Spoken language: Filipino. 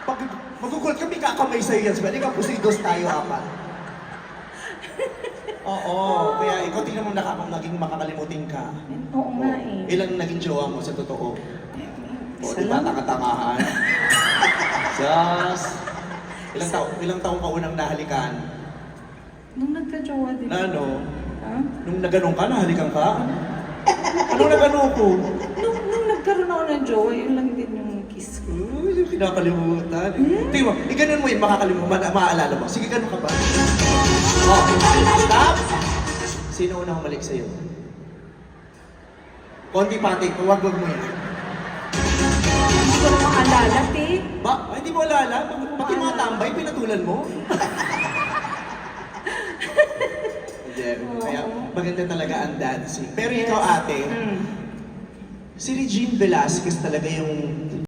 Pag magugulat kami, kakamay sa'yo yan. Sabi, ikaw, pusidos tayo, apat. Oo, kaya ikaw tingnan mo naging makakalimutin ka. Oo nga eh. Ilan naging jowa mo sa totoo? O, Isa di ba, lang. tanga-tangahan? Sus! Ilang taong ka unang nahalikan? Nung nagka-jowa din. Na ano? Ha? Nung naganong ka, nahalikan ka? Anong nagano ko? Nung nagkaroon ako ng jowa, yun lang din yung kiss ko. Uy, kinakalimutan. Tingnan mo, ganun mo yun, makakalimutan, maaalala mo. Sige, ganun ka ba? Oh, stop! Sino unang humalik sa'yo? Konti pati, huwag mo yan. Hindi ko na maalala, te. Ay, hindi mo alala? Pati mga tambay, pinatulan mo? Kaya maganda talaga ang dancing. Pero ikaw ate, si Regine Velasquez talaga yung